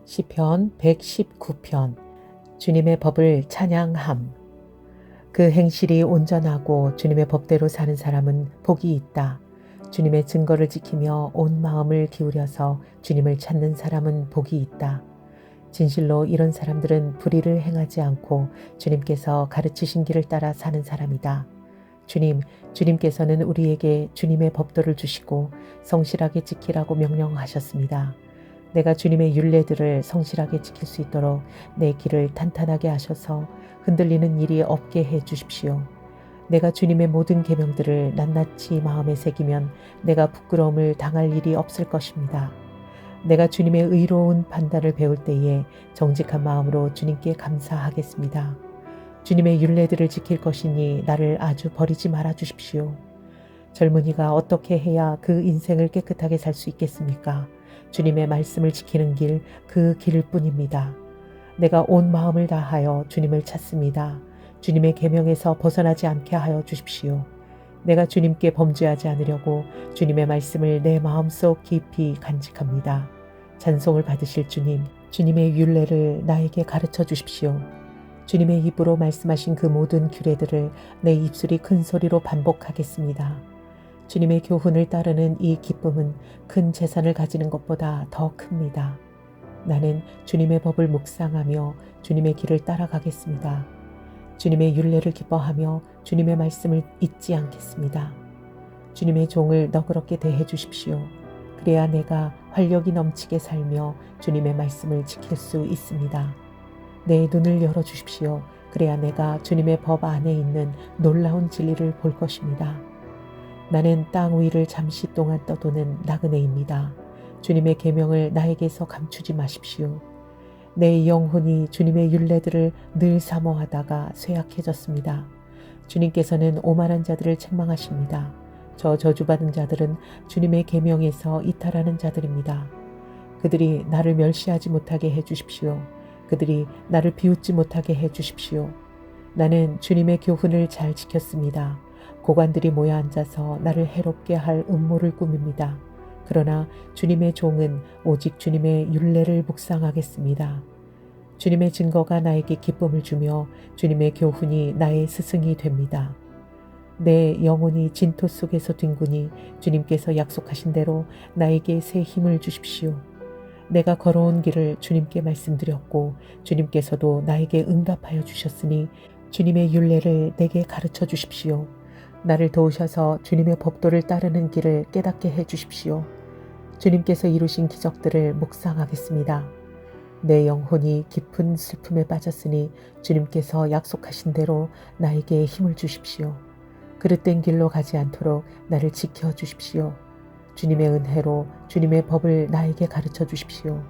시편 119편. 주님의 법을 찬양함. 그 행실이 온전하고 주님의 법대로 사는 사람은 복이 있다. 주님의 증거를 지키며 온 마음을 기울여서 주님을 찾는 사람은 복이 있다. 진실로 이런 사람들은 불의를 행하지 않고 주님께서 가르치신 길을 따라 사는 사람이다. 주님께서는 우리에게 주님의 법도를 주시고 성실하게 지키라고 명령하셨습니다. 내가 주님의 율례들을 성실하게 지킬 수 있도록 내 길을 탄탄하게 하셔서 흔들리는 일이 없게 해 주십시오. 내가 주님의 모든 계명들을 낱낱이 마음에 새기면 내가 부끄러움을 당할 일이 없을 것입니다. 내가 주님의 의로운 판단을 배울 때에 정직한 마음으로 주님께 감사하겠습니다. 주님의 율례들을 지킬 것이니 나를 아주 버리지 말아 주십시오. 젊은이가 어떻게 해야 그 인생을 깨끗하게 살 수 있겠습니까? 주님의 말씀을 지키는 길, 그 길일 뿐입니다. 내가 온 마음을 다하여 주님을 찾습니다. 주님의 계명에서 벗어나지 않게 하여 주십시오. 내가 주님께 범죄하지 않으려고 주님의 말씀을 내 마음속 깊이 간직합니다. 찬송을 받으실 주님, 주님의 율례를 나에게 가르쳐 주십시오. 주님의 입으로 말씀하신 그 모든 규례들을 내 입술이 큰 소리로 반복하겠습니다. 주님의 교훈을 따르는 이 기쁨은 큰 재산을 가지는 것보다 더 큽니다. 나는 주님의 법을 묵상하며 주님의 길을 따라가겠습니다. 주님의 율례를 기뻐하며 주님의 말씀을 잊지 않겠습니다. 주님의 종을 너그럽게 대해 주십시오. 그래야 내가 활력이 넘치게 살며 주님의 말씀을 지킬 수 있습니다. 내 눈을 열어 주십시오. 그래야 내가 주님의 법 안에 있는 놀라운 진리를 볼 것입니다. 나는 땅 위를 잠시 동안 떠도는 나그네입니다. 주님의 계명을 나에게서 감추지 마십시오. 내 영혼이 주님의 율례들을 늘 사모하다가 쇠약해졌습니다. 주님께서는 오만한 자들을 책망하십니다. 저 저주받은 자들은 주님의 계명에서 이탈하는 자들입니다. 그들이 나를 멸시하지 못하게 해주십시오. 그들이 나를 비웃지 못하게 해주십시오. 나는 주님의 교훈을 잘 지켰습니다. 고관들이 모여 앉아서 나를 해롭게 할 음모를 꾸밉니다. 그러나 주님의 종은 오직 주님의 율례를 묵상하겠습니다. 주님의 증거가 나에게 기쁨을 주며 주님의 교훈이 나의 스승이 됩니다. 내 영혼이 진토 속에서 뒹구니 주님께서 약속하신 대로 나에게 새 힘을 주십시오. 내가 걸어온 길을 주님께 말씀드렸고 주님께서도 나에게 응답하여 주셨으니 주님의 율례를 내게 가르쳐 주십시오. 나를 도우셔서 주님의 법도를 따르는 길을 깨닫게 해 주십시오. 주님께서 이루신 기적들을 묵상하겠습니다. 내 영혼이 깊은 슬픔에 빠졌으니 주님께서 약속하신 대로 나에게 힘을 주십시오. 그릇된 길로 가지 않도록 나를 지켜 주십시오. 주님의 은혜로 주님의 법을 나에게 가르쳐 주십시오.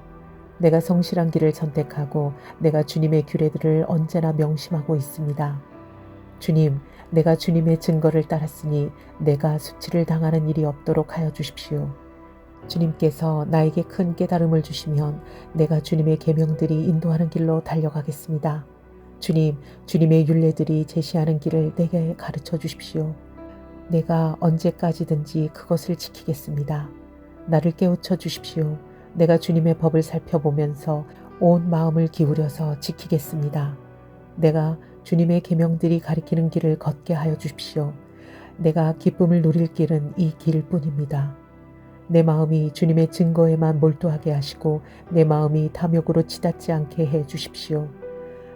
내가 성실한 길을 선택하고 내가 주님의 규례들을 언제나 명심하고 있습니다. 주님, 내가 주님의 증거를 따랐으니 내가 수치를 당하는 일이 없도록 하여 주십시오. 주님께서 나에게 큰 깨달음을 주시면 내가 주님의 계명들이 인도하는 길로 달려가겠습니다. 주님, 주님의 율례들이 제시하는 길을 내게 가르쳐 주십시오. 내가 언제까지든지 그것을 지키겠습니다. 나를 깨우쳐 주십시오. 내가 주님의 법을 살펴보면서 온 마음을 기울여서 지키겠습니다. 내가 주님의 계명들이 가리키는 길을 걷게 하여 주십시오. 내가 기쁨을 누릴 길은 이 길뿐입니다. 내 마음이 주님의 증거에만 몰두하게 하시고 내 마음이 탐욕으로 치닫지 않게 해 주십시오.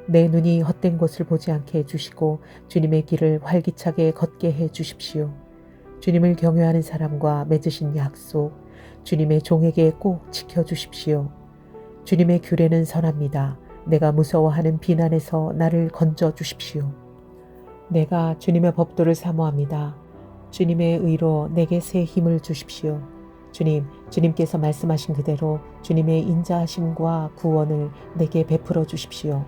내 눈이 헛된 것을 보지 않게 해주시고 주님의 길을 활기차게 걷게 해 주십시오. 주님을 경외하는 사람과 맺으신 약속, 주님의 종에게 꼭 지켜주십시오. 주님의 규례는 선합니다. 내가 무서워하는 비난에서 나를 건져 주십시오. 내가 주님의 법도를 사모합니다. 주님의 의로 내게 새 힘을 주십시오. 주님께서 말씀하신 그대로 주님의 인자하심과 구원을 내게 베풀어 주십시오.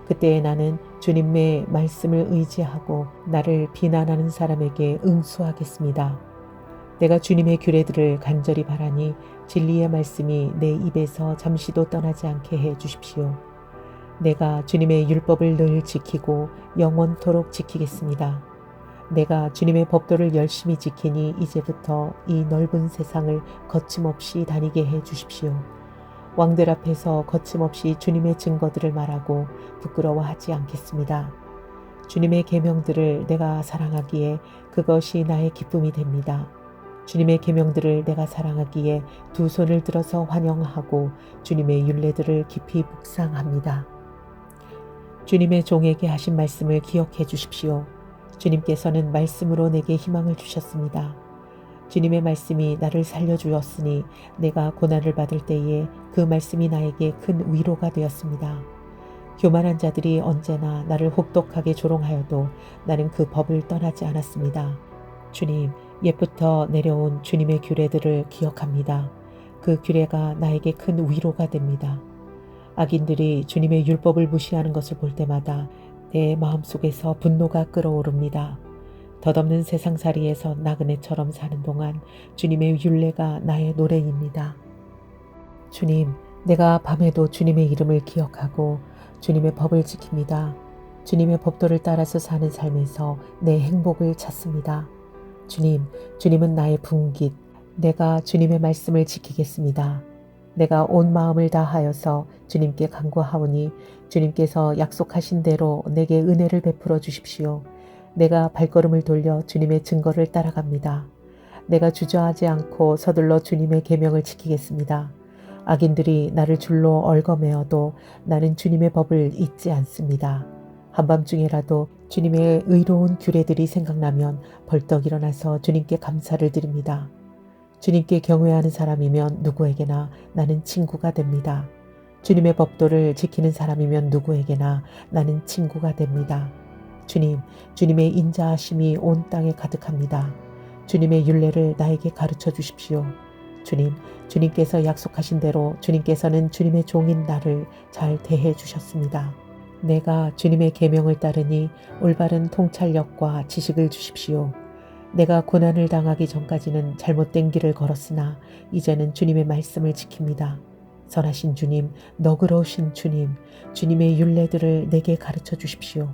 그때에 나는 주님의 말씀을 의지하고 나를 비난하는 사람에게 응수하겠습니다. 내가 주님의 규례들을 간절히 바라니 진리의 말씀이 내 입에서 잠시도 떠나지 않게 해 주십시오. 내가 주님의 율법을 늘 지키고 영원토록 지키겠습니다. 내가 주님의 법도를 열심히 지키니 이제부터 이 넓은 세상을 거침없이 다니게 해 주십시오. 왕들 앞에서 거침없이 주님의 증거들을 말하고 부끄러워하지 않겠습니다. 주님의 계명들을 내가 사랑하기에 그것이 나의 기쁨이 됩니다. 주님의 계명들을 내가 사랑하기에 두 손을 들어서 환영하고 주님의 율례들을 깊이 묵상합니다. 주님의 종에게 하신 말씀을 기억해 주십시오. 주님께서는 말씀으로 내게 희망을 주셨습니다. 주님의 말씀이 나를 살려주었으니 내가 고난을 받을 때에 그 말씀이 나에게 큰 위로가 되었습니다. 교만한 자들이 언제나 나를 혹독하게 조롱하여도 나는 그 법을 떠나지 않았습니다. 주님, 옛부터 내려온 주님의 규례들을 기억합니다. 그 규례가 나에게 큰 위로가 됩니다. 악인들이 주님의 율법을 무시하는 것을 볼 때마다 내 마음속에서 분노가 끓어오릅니다. 덧없는 세상살이에서 나그네처럼 사는 동안 주님의 율례가 나의 노래입니다. 주님, 내가 밤에도 주님의 이름을 기억하고 주님의 법을 지킵니다. 주님의 법도를 따라서 사는 삶에서 내 행복을 찾습니다. 주님, 주님은 나의 분깃. 내가 주님의 말씀을 지키겠습니다. 내가 온 마음을 다하여서 주님께 간구하오니 주님께서 약속하신 대로 내게 은혜를 베풀어 주십시오. 내가 발걸음을 돌려 주님의 증거를 따라갑니다. 내가 주저하지 않고 서둘러 주님의 계명을 지키겠습니다. 악인들이 나를 줄로 얽어매어도 나는 주님의 법을 잊지 않습니다. 한밤중에라도 주님의 의로운 규례들이 생각나면 벌떡 일어나서 주님께 감사를 드립니다. 주님께 경외하는 사람이면 누구에게나 나는 친구가 됩니다. 주님의 법도를 지키는 사람이면 누구에게나 나는 친구가 됩니다. 주님, 주님의 인자하심이 온 땅에 가득합니다. 주님의 율례를 나에게 가르쳐 주십시오. 주님, 주님께서 약속하신 대로 주님께서는 주님의 종인 나를 잘 대해 주셨습니다. 내가 주님의 계명을 따르니 올바른 통찰력과 지식을 주십시오. 내가 고난을 당하기 전까지는 잘못된 길을 걸었으나 이제는 주님의 말씀을 지킵니다. 선하신 주님, 너그러우신 주님, 주님의 율례들을 내게 가르쳐 주십시오.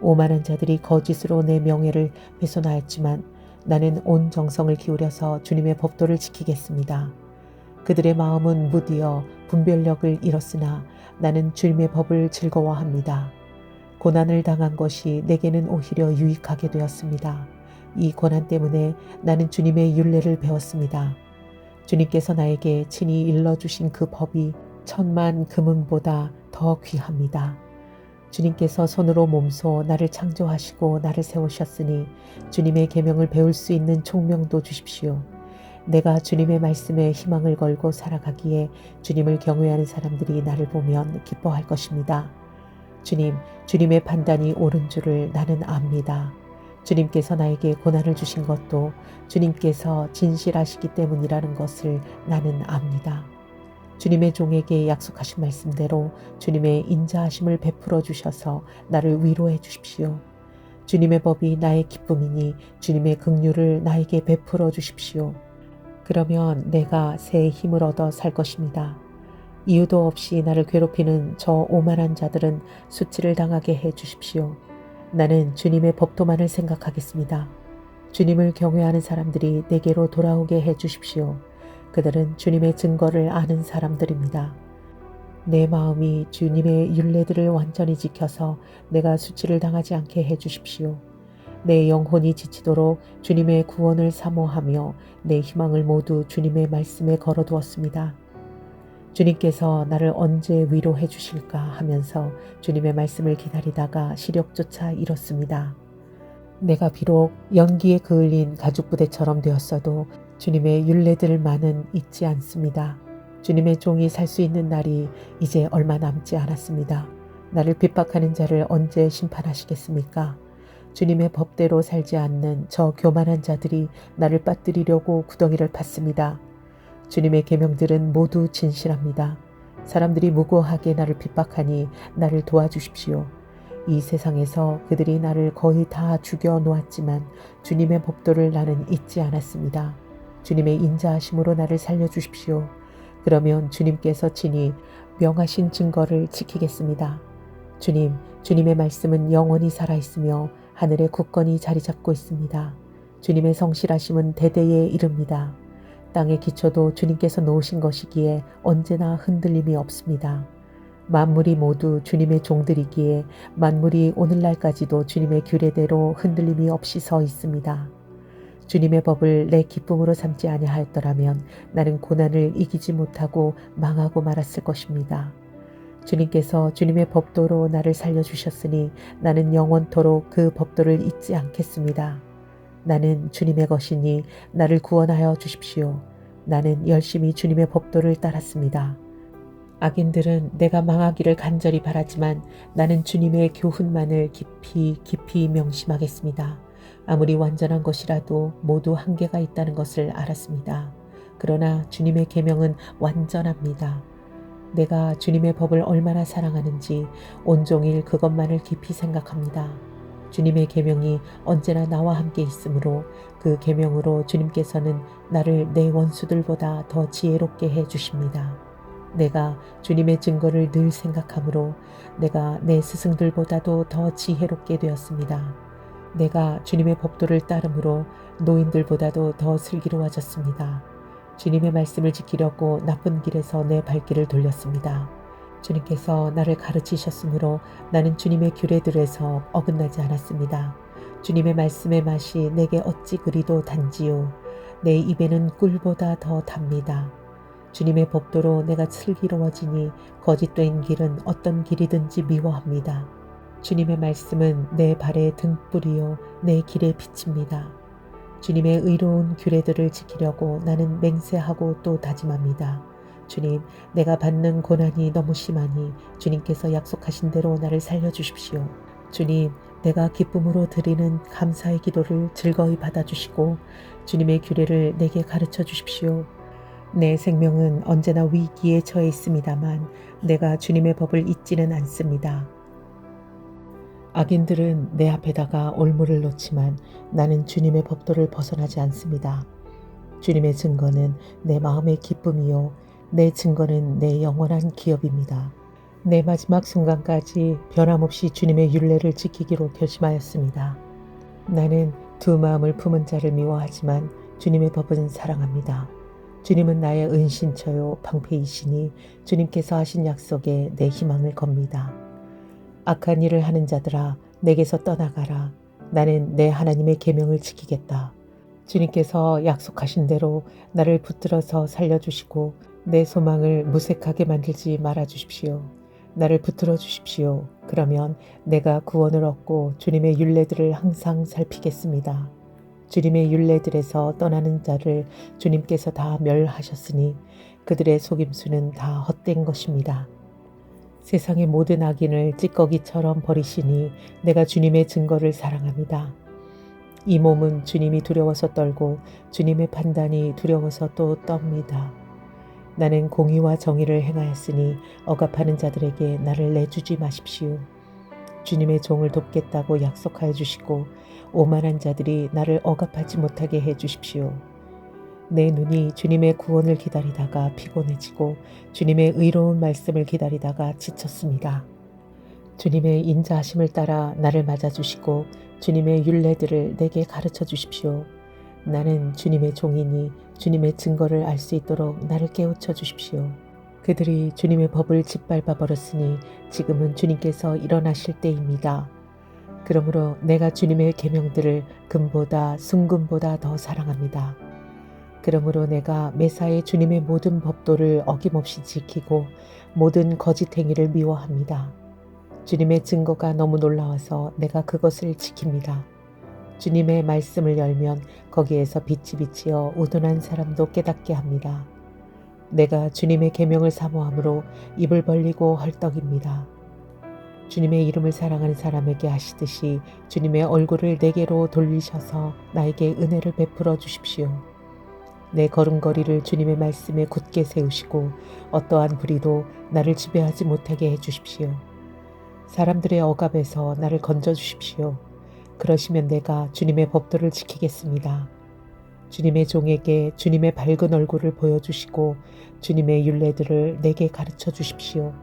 오만한 자들이 거짓으로 내 명예를 훼손하였지만 나는 온 정성을 기울여서 주님의 법도를 지키겠습니다. 그들의 마음은 무디어 분별력을 잃었으나 나는 주님의 법을 즐거워합니다. 고난을 당한 것이 내게는 오히려 유익하게 되었습니다. 이 고난 때문에 나는 주님의 율례를 배웠습니다. 주님께서 나에게 친히 일러주신 그 법이 10,000만 금은보다 더 귀합니다. 주님께서 손으로 몸소 나를 창조하시고 나를 세우셨으니 주님의 계명을 배울 수 있는 총명도 주십시오. 내가 주님의 말씀에 희망을 걸고 살아가기에 주님을 경외하는 사람들이 나를 보면 기뻐할 것입니다. 주님, 주님의 판단이 옳은 줄을 나는 압니다. 주님께서 나에게 고난을 주신 것도 주님께서 진실하시기 때문이라는 것을 나는 압니다. 주님의 종에게 약속하신 말씀대로 주님의 인자하심을 베풀어 주셔서 나를 위로해 주십시오. 주님의 법이 나의 기쁨이니 주님의 긍휼을 나에게 베풀어 주십시오. 그러면 내가 새 힘을 얻어 살 것입니다. 이유도 없이 나를 괴롭히는 저 오만한 자들은 수치를 당하게 해 주십시오. 나는 주님의 법도만을 생각하겠습니다. 주님을 경외하는 사람들이 내게로 돌아오게 해 주십시오. 그들은 주님의 증거를 아는 사람들입니다. 내 마음이 주님의 율례들을 완전히 지켜서 내가 수치를 당하지 않게 해 주십시오. 내 영혼이 지치도록 주님의 구원을 사모하며 내 희망을 모두 주님의 말씀에 걸어두었습니다. 주님께서 나를 언제 위로해 주실까 하면서 주님의 말씀을 기다리다가 시력조차 잃었습니다. 내가 비록 연기에 그을린 가죽부대처럼 되었어도 주님의 율례들만은 잊지 않습니다. 주님의 종이 살 수 있는 날이 이제 얼마 남지 않았습니다. 나를 핍박하는 자를 언제 심판하시겠습니까? 주님의 법대로 살지 않는 저 교만한 자들이 나를 빠뜨리려고 구덩이를 팠습니다. 주님의 계명들은 모두 진실합니다. 사람들이 무고하게 나를 핍박하니 나를 도와주십시오. 이 세상에서 그들이 나를 거의 다 죽여 놓았지만 주님의 법도를 나는 잊지 않았습니다. 주님의 인자하심으로 나를 살려주십시오. 그러면 주님께서 친히 명하신 증거를 지키겠습니다. 주님, 주님의 말씀은 영원히 살아있으며 하늘에 굳건히 자리 잡고 있습니다. 주님의 성실하심은 대대에 이릅니다. 땅의 기초도 주님께서 놓으신 것이기에 언제나 흔들림이 없습니다. 만물이 모두 주님의 종들이기에 만물이 오늘날까지도 주님의 규례대로 흔들림이 없이 서 있습니다. 주님의 법을 내 기쁨으로 삼지 아니하였더라면 나는 고난을 이기지 못하고 망하고 말았을 것입니다. 주님께서 주님의 법도로 나를 살려주셨으니 나는 영원토록 그 법도를 잊지 않겠습니다. 나는 주님의 것이니 나를 구원하여 주십시오. 나는 열심히 주님의 법도를 따랐습니다. 악인들은 내가 망하기를 간절히 바라지만 나는 주님의 교훈만을 깊이 명심하겠습니다. 아무리 완전한 것이라도 모두 한계가 있다는 것을 알았습니다. 그러나 주님의 계명은 완전합니다. 내가 주님의 법을 얼마나 사랑하는지 온종일 그것만을 깊이 생각합니다. 주님의 계명이 언제나 나와 함께 있으므로 그 계명으로 주님께서는 나를 내 원수들보다 더 지혜롭게 해 주십니다. 내가 주님의 증거를 늘 생각하므로 내가 내 스승들보다도 더 지혜롭게 되었습니다. 내가 주님의 법도를 따름으로 노인들보다도 더 슬기로워졌습니다. 주님의 말씀을 지키려고 나쁜 길에서 내 발길을 돌렸습니다. 주님께서 나를 가르치셨으므로 나는 주님의 규례들에서 어긋나지 않았습니다. 주님의 말씀의 맛이 내게 어찌 그리도 단지요. 내 입에는 꿀보다 더 답니다. 주님의 법도로 내가 슬기로워지니 거짓된 길은 어떤 길이든지 미워합니다. 주님의 말씀은 내 발의 등불이요 내 길의 빛입니다. 주님의 의로운 규례들을 지키려고 나는 맹세하고 또 다짐합니다. 주님, 내가 받는 고난이 너무 심하니 주님께서 약속하신 대로 나를 살려주십시오. 주님, 내가 기쁨으로 드리는 감사의 기도를 즐거이 받아주시고 주님의 규례를 내게 가르쳐 주십시오. 내 생명은 언제나 위기에 처해 있습니다만 내가 주님의 법을 잊지는 않습니다. 악인들은 내 앞에다가 올무를 놓지만 나는 주님의 법도를 벗어나지 않습니다. 주님의 증거는 내 마음의 기쁨이요 내 증거는 내 영원한 기업입니다. 내 마지막 순간까지 변함없이 주님의 율례를 지키기로 결심하였습니다. 나는 두 마음을 품은 자를 미워하지만 주님의 법은 사랑합니다. 주님은 나의 은신처요 방패이시니 주님께서 하신 약속에 내 희망을 겁니다. 악한 일을 하는 자들아 내게서 떠나가라. 나는 내 하나님의 계명을 지키겠다. 주님께서 약속하신 대로 나를 붙들어서 살려주시고 내 소망을 무색하게 만들지 말아주십시오. 나를 붙들어 주십시오. 그러면 내가 구원을 얻고 주님의 율례들을 항상 살피겠습니다. 주님의 율례들에서 떠나는 자를 주님께서 다 멸하셨으니 그들의 속임수는 다 헛된 것입니다. 세상의 모든 악인을 찌꺼기처럼 버리시니 내가 주님의 증거를 사랑합니다. 이 몸은 주님이 두려워서 떨고 주님의 판단이 두려워서 또 떱니다. 나는 공의와 정의를 행하였으니 억압하는 자들에게 나를 내주지 마십시오. 주님의 종을 돕겠다고 약속하여 주시고 오만한 자들이 나를 억압하지 못하게 해 주십시오. 내 눈이 주님의 구원을 기다리다가 피곤해지고 주님의 의로운 말씀을 기다리다가 지쳤습니다. 주님의 인자하심을 따라 나를 맞아주시고 주님의 율례들을 내게 가르쳐 주십시오. 나는 주님의 종이니 주님의 증거를 알 수 있도록 나를 깨우쳐 주십시오. 그들이 주님의 법을 짓밟아 버렸으니 지금은 주님께서 일어나실 때입니다. 그러므로 내가 주님의 계명들을 금보다 순금보다 더 사랑합니다. 그러므로 내가 매사에 주님의 모든 법도를 어김없이 지키고 모든 거짓 행위를 미워합니다. 주님의 증거가 너무 놀라워서 내가 그것을 지킵니다. 주님의 말씀을 열면 거기에서 빛이 비치어 우둔한 사람도 깨닫게 합니다. 내가 주님의 계명을 사모함으로 입을 벌리고 헐떡입니다. 주님의 이름을 사랑하는 사람에게 하시듯이 주님의 얼굴을 내게로 돌리셔서 나에게 은혜를 베풀어 주십시오. 내 걸음걸이를 주님의 말씀에 굳게 세우시고 어떠한 불의도 나를 지배하지 못하게 해주십시오. 사람들의 억압에서 나를 건져주십시오. 그러시면 내가 주님의 법도를 지키겠습니다. 주님의 종에게 주님의 밝은 얼굴을 보여주시고 주님의 율례들을 내게 가르쳐 주십시오.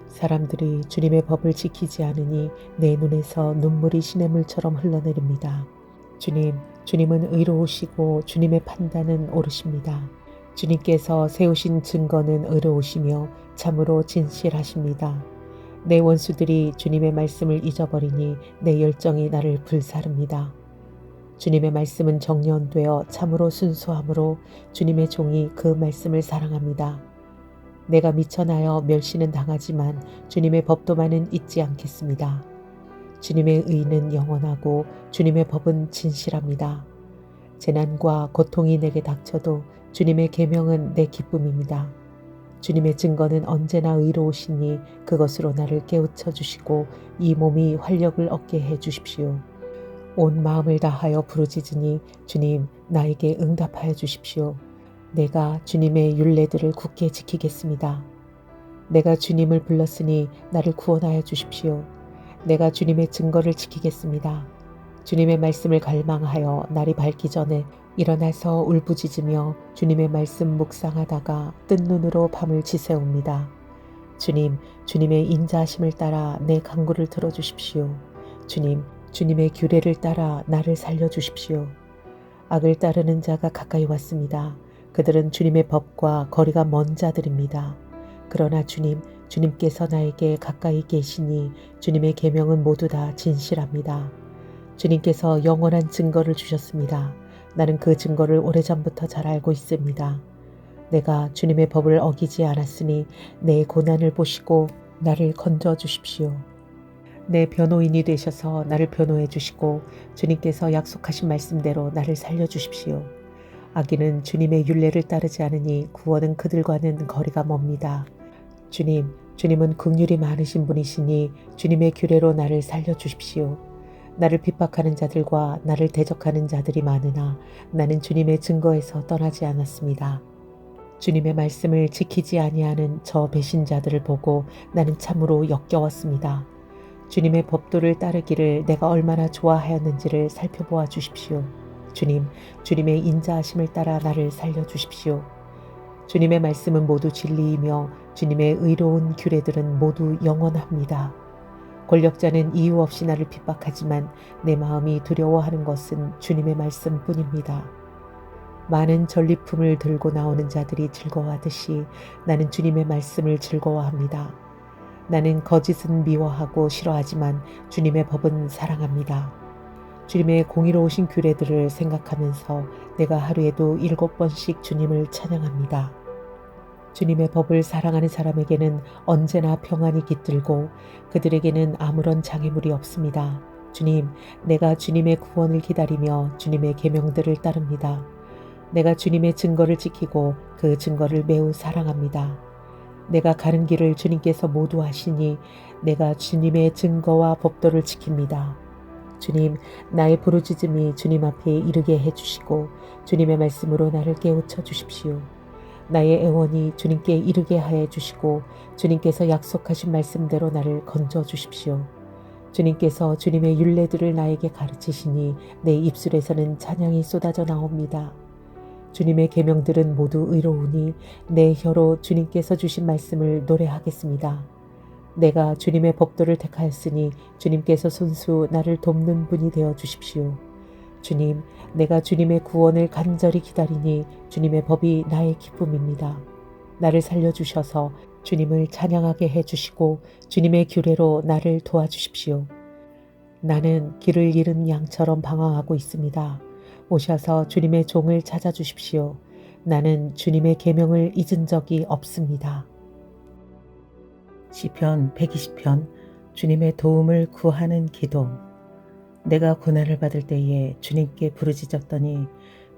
사람들이 주님의 법을 지키지 않으니 내 눈에서 눈물이 시냇물처럼 흘러내립니다. 주님, 주님은 의로우시고 주님의 판단은 옳으십니다. 주님께서 세우신 증거는 의로우시며 참으로 진실하십니다. 내 원수들이 주님의 말씀을 잊어버리니 내 열정이 나를 불사릅니다. 주님의 말씀은 정연되어 참으로 순수함으로 주님의 종이 그 말씀을 사랑합니다. 내가 미천하여 멸시는 당하지만 주님의 법도만은 잊지 않겠습니다. 주님의 의는 영원하고 주님의 법은 진실합니다. 재난과 고통이 내게 닥쳐도 주님의 계명은 내 기쁨입니다. 주님의 증거는 언제나 의로우시니 그것으로 나를 깨우쳐 주시고 이 몸이 활력을 얻게 해 주십시오. 온 마음을 다하여 부르짖으니 주님 나에게 응답하여 주십시오. 내가 주님의 율례들을 굳게 지키겠습니다. 내가 주님을 불렀으니 나를 구원하여 주십시오. 내가 주님의 증거를 지키겠습니다. 주님의 말씀을 갈망하여 날이 밝기 전에 일어나서 울부짖으며 주님의 말씀 묵상하다가 뜬 눈으로 밤을 지새웁니다. 주님, 주님의 인자하심을 따라 내 간구를 들어주십시오. 주님, 주님의 규례를 따라 나를 살려주십시오. 악을 따르는 자가 가까이 왔습니다. 그들은 주님의 법과 거리가 먼 자들입니다. 그러나 주님, 주님께서 나에게 가까이 계시니 주님의 계명은 모두 다 진실합니다. 주님께서 영원한 증거를 주셨습니다. 나는 그 증거를 오래전부터 잘 알고 있습니다. 내가 주님의 법을 어기지 않았으니 내 고난을 보시고 나를 건져 주십시오. 내 변호인이 되셔서 나를 변호해 주시고 주님께서 약속하신 말씀대로 나를 살려 주십시오. 악인은 주님의 율례를 따르지 않으니 구원은 그들과는 거리가 멉니다. 주님, 주님은 긍휼이 많으신 분이시니 주님의 규례로 나를 살려 주십시오. 나를 핍박하는 자들과 나를 대적하는 자들이 많으나 나는 주님의 증거에서 떠나지 않았습니다. 주님의 말씀을 지키지 아니하는 저 배신자들을 보고 나는 참으로 역겨웠습니다. 주님의 법도를 따르기를 내가 얼마나 좋아하였는지를 살펴보아 주십시오. 주님, 주님의 인자하심을 따라 나를 살려주십시오. 주님의 말씀은 모두 진리이며 주님의 의로운 규례들은 모두 영원합니다. 권력자는 이유 없이 나를 핍박하지만 내 마음이 두려워하는 것은 주님의 말씀뿐입니다. 많은 전리품을 들고 나오는 자들이 즐거워하듯이 나는 주님의 말씀을 즐거워합니다. 나는 거짓은 미워하고 싫어하지만 주님의 법은 사랑합니다. 주님의 공의로우신 규례들을 생각하면서 내가 하루에도 7번씩 주님을 찬양합니다. 주님의 법을 사랑하는 사람에게는 언제나 평안이 깃들고 그들에게는 아무런 장애물이 없습니다. 주님, 내가 주님의 구원을 기다리며 주님의 계명들을 따릅니다. 내가 주님의 증거를 지키고 그 증거를 매우 사랑합니다. 내가 가는 길을 주님께서 모두 하시니 내가 주님의 증거와 법도를 지킵니다. 주님, 나의 부르짖음이 주님 앞에 이르게 해주시고 주님의 말씀으로 나를 깨우쳐 주십시오. 나의 애원이 주님께 이르게 하여 주시고 주님께서 약속하신 말씀대로 나를 건져 주십시오. 주님께서 주님의 율례들을 나에게 가르치시니 내 입술에서는 찬양이 쏟아져 나옵니다. 주님의 계명들은 모두 의로우니 내 혀로 주님께서 주신 말씀을 노래하겠습니다. 내가 주님의 법도를 택하였으니 주님께서 손수 나를 돕는 분이 되어 주십시오. 주님, 내가 주님의 구원을 간절히 기다리니 주님의 법이 나의 기쁨입니다. 나를 살려주셔서 주님을 찬양하게 해주시고 주님의 규례로 나를 도와주십시오. 나는 길을 잃은 양처럼 방황하고 있습니다. 오셔서 주님의 종을 찾아주십시오. 나는 주님의 계명을 잊은 적이 없습니다. 시편 120편 주님의 도움을 구하는 기도. 내가 고난을 받을 때에 주님께 부르짖었더니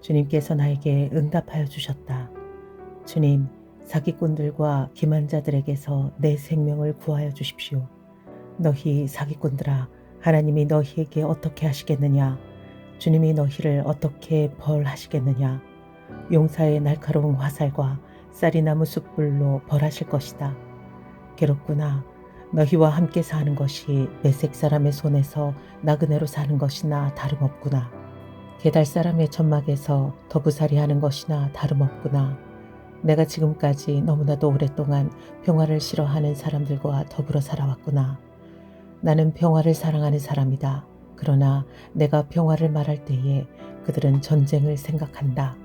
주님께서 나에게 응답하여 주셨다. 주님, 사기꾼들과 기만자들에게서 내 생명을 구하여 주십시오. 너희 사기꾼들아, 하나님이 너희에게 어떻게 하시겠느냐? 주님이 너희를 어떻게 벌하시겠느냐? 용사의 날카로운 화살과 쌀이나무 숯불로 벌하실 것이다. 괴롭구나. 너희와 함께 사는 것이 메색 사람의 손에서 나그네로 사는 것이나 다름없구나. 게달 사람의 천막에서 더부살이 하는 것이나 다름없구나. 내가 지금까지 너무나도 오랫동안 평화를 싫어하는 사람들과 더불어 살아왔구나. 나는 평화를 사랑하는 사람이다. 그러나 내가 평화를 말할 때에 그들은 전쟁을 생각한다.